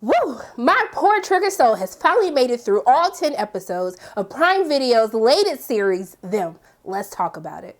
Woo! My poor trigger soul has finally made it through all 10 episodes of Prime Video's latest series, Them. Let's talk about it.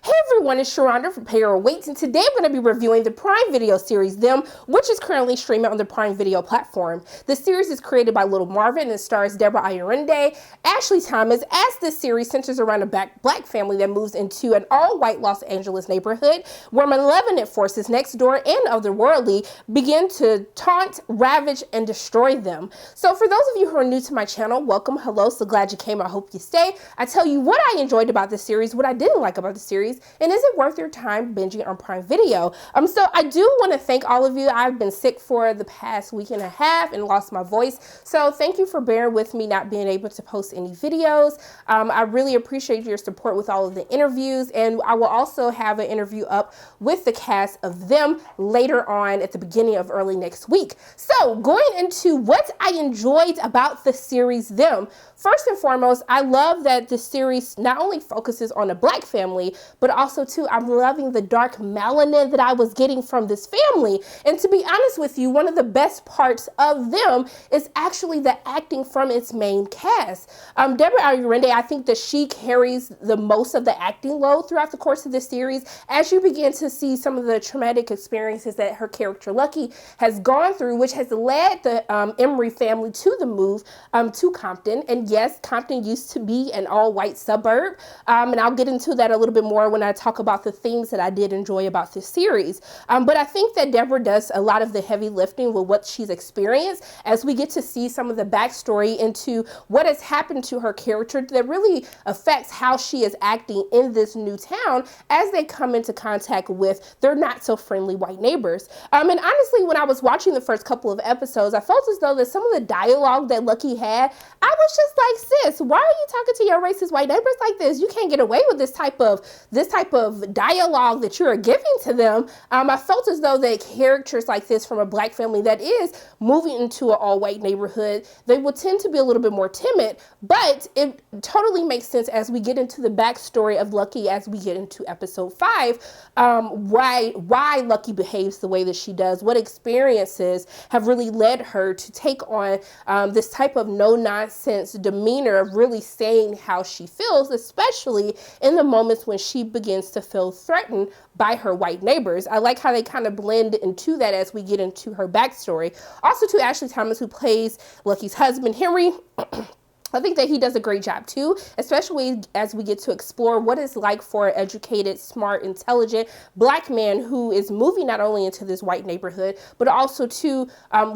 Hey everyone, it's Sharonda from Pay or Wait, and today I'm going to be reviewing the Prime Video series Them, which is currently streaming on the Prime Video platform. The series is created by Little Marvin and stars Deborah Ayorinde, Ashley Thomas, as this series centers around a black family that moves into an all-white Los Angeles neighborhood where malevolent forces next door and otherworldly begin to taunt, ravage, and destroy them. So for those of you who are new to my channel, welcome, hello, so glad you came, I hope you stay. I tell you what I enjoyed about this series, what I didn't like about the series, and is it worth your time binging on Prime Video? So I do want to thank all of you. I've been sick for the past week and a half and lost my voice. So thank you for bearing with me not being able to post any videos. I really appreciate your support with all of the interviews. And I will also have an interview up with the cast of Them later on at the beginning of early next week. So going into what I enjoyed about the series Them. First and foremost, I love that the series not only focuses on a black family, but also too, I'm loving the dark melanin that I was getting from this family. And to be honest with you, one of the best parts of Them is actually the acting from its main cast. Deborah Ayorinde, I think that she carries the most of the acting load throughout the course of this series, as you begin to see some of the traumatic experiences that her character Lucky has gone through, which has led the Emery family to the move to Compton. And yes, Compton used to be an all-white suburb, and I'll get into that a little bit more when I talk about the themes that I did enjoy about this series. But I think that Deborah does a lot of the heavy lifting with what she's experienced, as we get to see some of the backstory into what has happened to her character that really affects how she is acting in this new town as they come into contact with their not so friendly white neighbors. And honestly, when I was watching the first couple of episodes, I felt as though that some of the dialogue that Lucky had, I was just like, sis, why are you talking to your racist white neighbors like this? You can't get away with this type of dialogue that you're giving to them. I felt as though that characters like this from a black family that is moving into an all-white neighborhood, they will tend to be a little bit more timid, but it totally makes sense as we get into the backstory of Lucky, as we get into episode 5, why Lucky behaves the way that she does, what experiences have really led her to take on this type of no-nonsense demeanor of really saying how she feels, especially in the moments when she begins to feel threatened by her white neighbors. I like how they kind of blend into that as we get into her backstory. Also to Ashley Thomas, who plays Lucky's husband, Henry. I think that he does a great job too, especially as we get to explore what it's like for an educated, smart, intelligent black man who is moving not only into this white neighborhood, but also to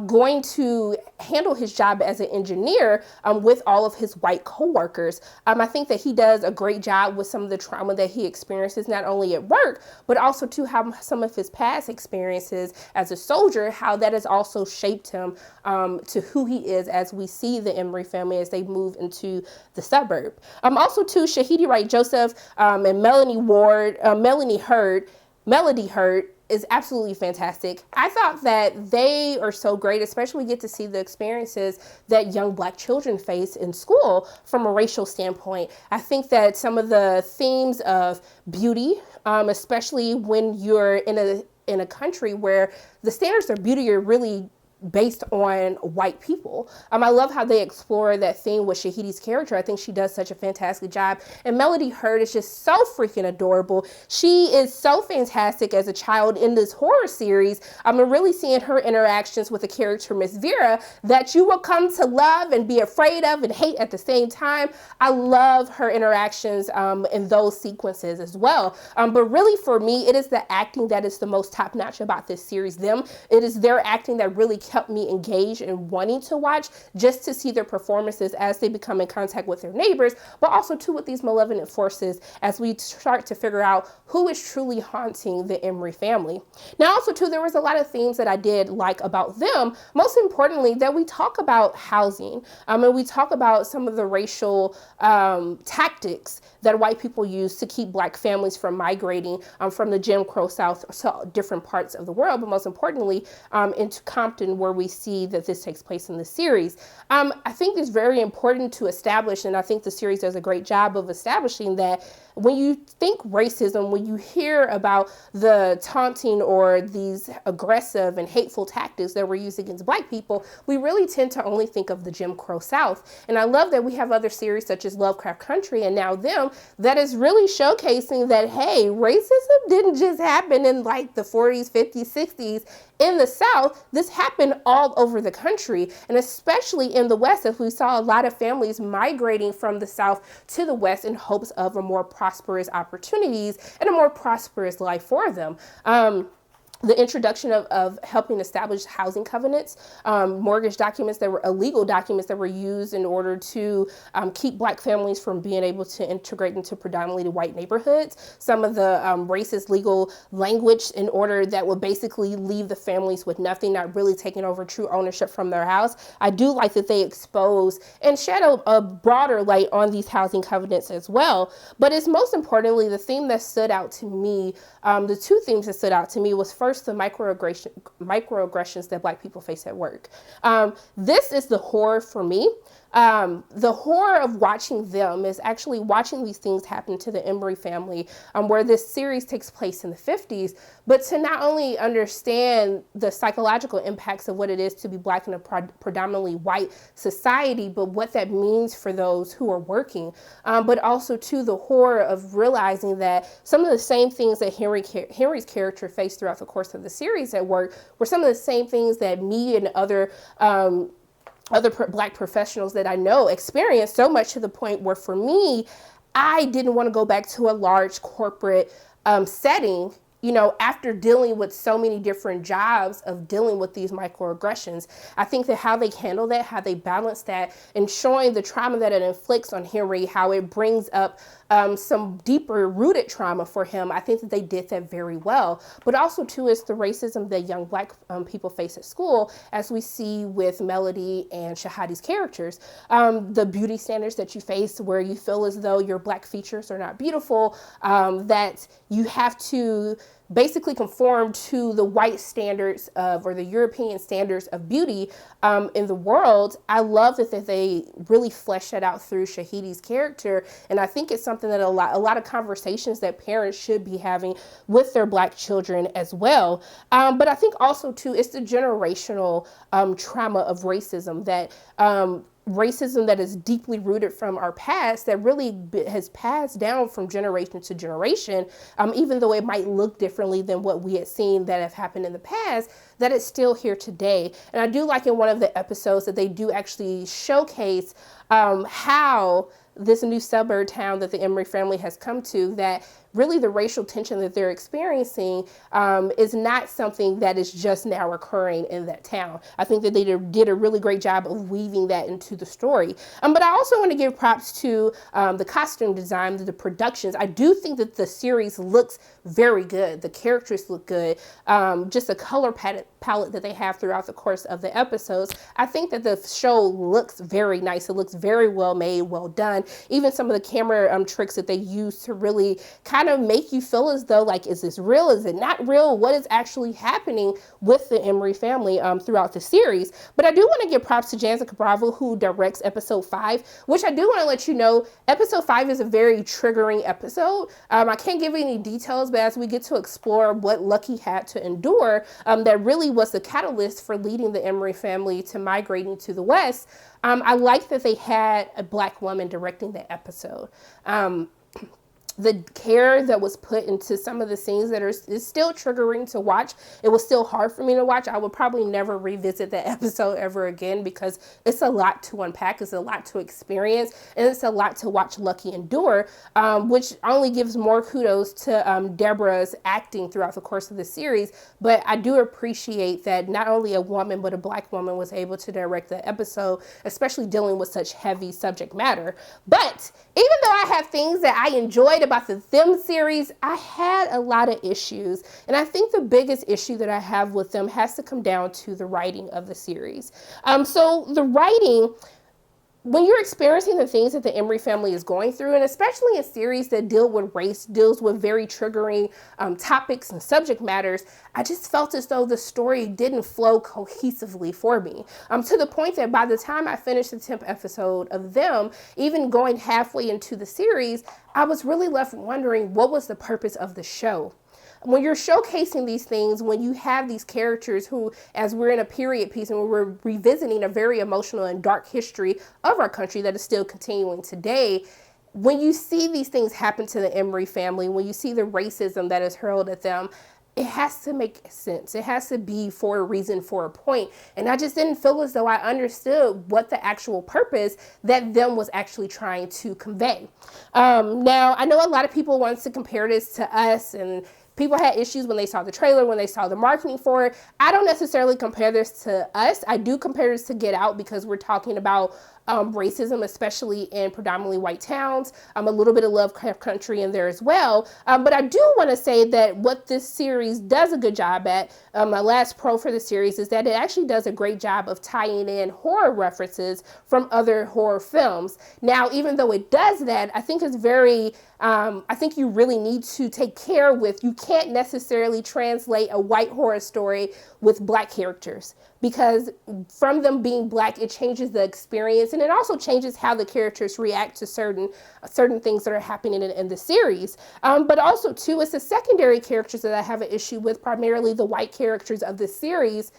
going to handle his job as an engineer with all of his white coworkers. I think that he does a great job with some of the trauma that he experiences, not only at work, but also to how some of his past experiences as a soldier, how that has also shaped him to who he is as we see the Emery family as they move into the suburb. Also too, Shahidi Wright Joseph and Melody Hurd is absolutely fantastic. I thought that they are so great, especially we get to see the experiences that young black children face in school from a racial standpoint. I think that some of the themes of beauty, especially when you're in a country where the standards of beauty are really based on white people. I love how they explore that theme with Shahidi's character. I think she does such a fantastic job. And Melody Hurd is just so freaking adorable. She is so fantastic as a child in this horror series. I'm really seeing her interactions with the character Miss Vera that you will come to love and be afraid of and hate at the same time. I love her interactions in those sequences as well. But really for me, it is the acting that is the most top-notch about this series, Them. It is their acting that really kept me engaged and wanting to watch, just to see their performances as they become in contact with their neighbors, but also too with these malevolent forces as we start to figure out who is truly haunting the Emery family. Now also too, there was a lot of themes that I did like about Them, most importantly that we talk about housing, and we talk about some of the racial tactics that white people use to keep black families from migrating from the Jim Crow South to different parts of the world, but most importantly into Compton, setting where we see that this takes place in the series. I think it's very important to establish, and I think the series does a great job of establishing that when you think racism, when you hear about the taunting or these aggressive and hateful tactics that were used against Black people, we really tend to only think of the Jim Crow South. And I love that we have other series such as Lovecraft Country and now Them that is really showcasing that, hey, racism didn't just happen in like the 40s, 50s, 60s. In the South, this happened all over the country, and especially in the West, as we saw a lot of families migrating from the South to the West in hopes of a more prosperous opportunities and a more prosperous life for them. The introduction of helping establish housing covenants, mortgage documents that were illegal documents that were used in order to keep Black families from being able to integrate into predominantly white neighborhoods. Some of the racist legal language in order that would basically leave the families with nothing, not really taking over true ownership from their house. I do like that they expose and shed a broader light on these housing covenants as well. But it's most importantly, the theme that stood out to me, the two themes that stood out to me was first, the microaggressions that Black people face at work. This is the horror for me. The horror of watching Them is actually watching these things happen to the Emery family, where this series takes place in the 50s, but to not only understand the psychological impacts of what it is to be Black in a predominantly white society, but what that means for those who are working, but also to the horror of realizing that some of the same things that Henry's character faced throughout the course of the series at work were some of the same things that me and other Black professionals that I know experienced, so much to the point where for me, I didn't want to go back to a large corporate setting, you know, after dealing with so many different jobs of dealing with these microaggressions. I think that how they handle that, how they balance that, and showing the trauma that it inflicts on Henry, how it brings up some deeper rooted trauma for him. I think that they did that very well. But also too is the racism that young Black people face at school, as we see with Melody and Shahadi's characters. The beauty standards that you face where you feel as though your Black features are not beautiful, that you have to basically conform to the white standards of, or the European standards of beauty in the world. I love that they really flesh that out through Shahadi's character. And I think it's something that a lot of conversations that parents should be having with their Black children as well. But I think also too, it's the generational trauma of racism that racism that is deeply rooted from our past that really has passed down from generation to generation, even though it might look differently than what we had seen that have happened in the past, that it's still here today. And I do like in one of the episodes that they do actually showcase how this new suburb town that the Emery family has come to, that really the racial tension that they're experiencing is not something that is just now occurring in that town. I think that they did a really great job of weaving that into the story. But I also want to give props to the costume design, the productions. I do think that the series looks very good. The characters look good. Just the color palette that they have throughout the course of the episodes. I think that the show looks very nice. It looks very well made, well done. Even some of the camera tricks that they use to really kind of make you feel as though, like, is this real? Is it not real? What is actually happening with the Emery family throughout the series? But I do want to give props to Janzica Bravo, who directs episode 5, which I do want to let you know, episode 5 is a very triggering episode. I can't give you any details, but as we get to explore what Lucky had to endure, that really was the catalyst for leading the Emery family to migrating to the West. I like that they had a Black woman directing the episode. The care that was put into some of the scenes that is still triggering to watch. It was still hard for me to watch. I would probably never revisit that episode ever again because it's a lot to unpack. It's a lot to experience. And it's a lot to watch Lucky endure, which only gives more kudos to Deborah's acting throughout the course of the series. But I do appreciate that not only a woman, but a Black woman was able to direct the episode, especially dealing with such heavy subject matter. But even though I have things that I enjoyed about the Them series, I had a lot of issues. And I think the biggest issue that I have with Them has to come down to the writing of the series. So the writing, when you're experiencing the things that the Emery family is going through, and especially in series that deal with race, deals with very triggering topics and subject matters, I just felt as though the story didn't flow cohesively for me. To the point that by the time I finished the 10th episode of them, even going halfway into the series, I was really left wondering what was the purpose of the show. When you're showcasing these things, when you have these characters who, as we're in a period piece and we're revisiting a very emotional and dark history of our country that is still continuing today, when you see these things happen to the Emery family, when you see the racism that is hurled at them, it has to make sense. It has to be for a reason, for a point. And I just didn't feel as though I understood what the actual purpose that them was actually trying to convey. Now, I know a lot of people want to compare this to Us, and people had issues when they saw the trailer, when they saw the marketing for it. I don't necessarily compare this to Us. I do compare this to Get Out because we're talking about racism, especially in predominantly white towns. A little bit of Lovecraft Country in there as well. But I do want to say that what this series does a good job at, my last pro for the series, is that it actually does a great job of tying in horror references from other horror films. Now, even though it does that, I think it's very, I think you really need to take care with, you can't necessarily translate a white horror story with black characters, because from them being black, it changes the experience, and it also changes how the characters react to certain things that are happening in the series. But also, too, it's the secondary characters that I have an issue with, primarily the white characters of the series.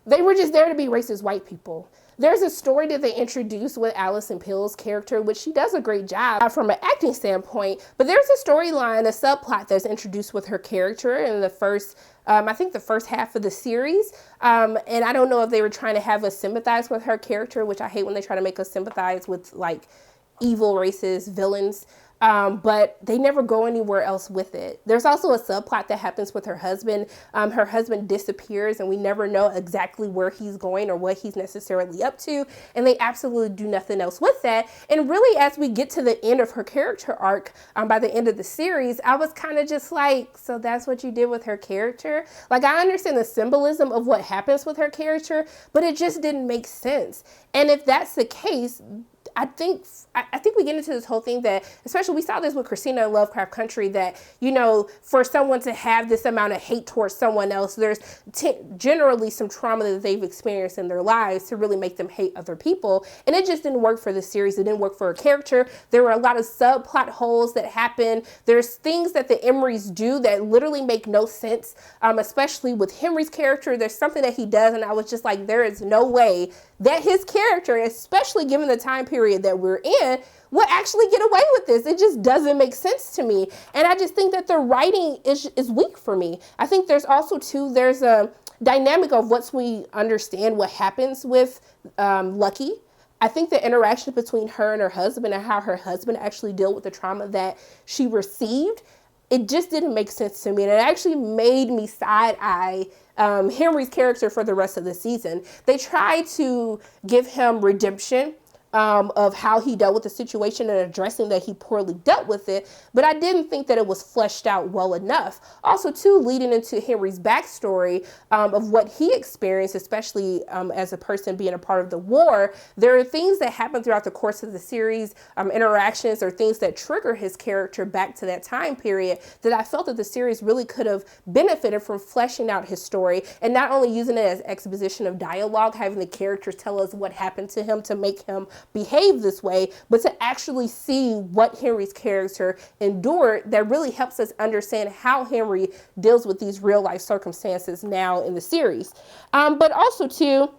They were just there to be racist white people. There's a story that they introduced with Alison Pill's character, which she does a great job from an acting standpoint, but there's a storyline, a subplot that's introduced with her character in the first, I think the first half of the series, and I don't know if they were trying to have us sympathize with her character, which I hate when they try to make us sympathize with like evil racist villains. But they never go anywhere else with it. There's also a subplot that happens with her husband. Her husband disappears and we never know exactly where he's going or what he's necessarily up to. And they absolutely do nothing else with that. And really, as we get to the end of her character arc, by the end of the series, I was kind of just like, so that's what you did with her character? Like, I understand the symbolism of what happens with her character, but it just didn't make sense. And if that's the case, I think we get into this whole thing that, especially we saw this with Christina in Lovecraft Country, that, you know, for someone to have this amount of hate towards someone else, there's generally some trauma that they've experienced in their lives to really make them hate other people. And it just didn't work for the series. It didn't work for her character. There were a lot of subplot holes that happen. There's things that the Emerys do that literally make no sense, especially with Henry's character. There's something that he does, and I was just like, there is no way that his character, especially given the time period that we're in, will actually get away with this. It just doesn't make sense to me. And I just think that the writing is weak for me. I think there's also, too, there's a dynamic of once we understand what happens with Lucky. I think the interaction between her and her husband and how her husband actually dealt with the trauma that she received, it just didn't make sense to me. And it actually made me side-eye Henry's character for the rest of the season. They tried to give him redemption of how he dealt with the situation and addressing that he poorly dealt with it, but I didn't think that it was fleshed out well enough. Also, too, leading into Henry's backstory of what he experienced, especially as a person being a part of the war, there are things that happen throughout the course of the series, interactions or things that trigger his character back to that time period, that I felt that the series really could have benefited from fleshing out his story and not only using it as exposition of dialogue, having the characters tell us what happened to him to make him behave this way, but to actually see what Henry's character endured that really helps us understand how Henry deals with these real life circumstances now in the series. But also, too,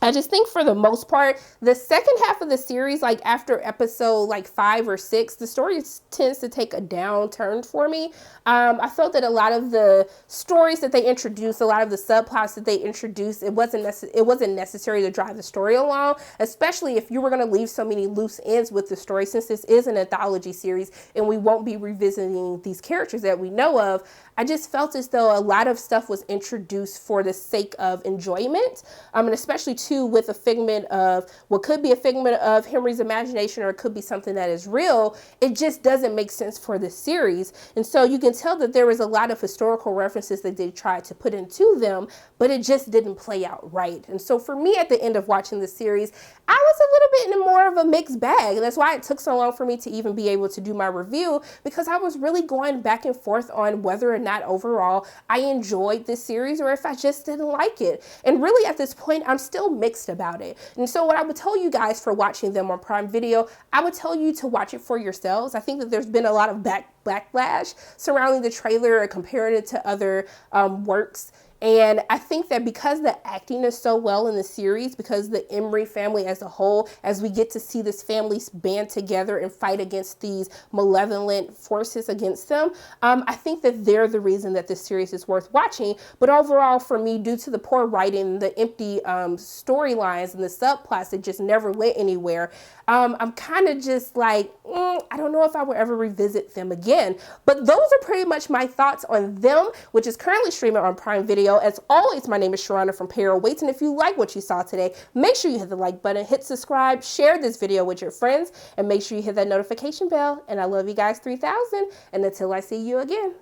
I just think for the most part, the second half of the series, like after episode like 5 or 6, the story tends to take a downturn for me. I felt that a lot of the stories that they introduced, a lot of the subplots that they introduced, it wasn't necessary to drive the story along, especially if you were going to leave so many loose ends with the story, since this is an anthology series and we won't be revisiting these characters that we know of. I just felt as though a lot of stuff was introduced for the sake of enjoyment, and especially too too with a figment of what could be a figment of Henry's imagination, or it could be something that is real. It just doesn't make sense for this series. And so you can tell that there was a lot of historical references that they tried to put into them, but it just didn't play out right. And so for me, at the end of watching the series, I was a little bit in more of a mixed bag. And that's why it took so long for me to even be able to do my review, because I was really going back and forth on whether or not overall I enjoyed this series or if I just didn't like it. And really at this point, I'm still mixed about it. And so what I would tell you guys for watching them on Prime Video, I would tell you to watch it for yourselves. I think that there's been a lot of backlash surrounding the trailer and comparing it to other works. And I think that because the acting is so well in the series, because the Emery family as a whole, as we get to see this family band together and fight against these malevolent forces against them, I think that they're the reason that this series is worth watching. But overall, for me, due to the poor writing, the empty storylines and the subplots that just never went anywhere, I'm kind of just like, I don't know if I will ever revisit them again. But those are pretty much my thoughts on them, which is currently streaming on Prime Video. As always, my name is Sharronda from Para Waits, and if you like what you saw today, make sure you hit the like button, hit subscribe, share this video with your friends, and make sure you hit that notification bell. And I love you guys 3000, and until I see you again.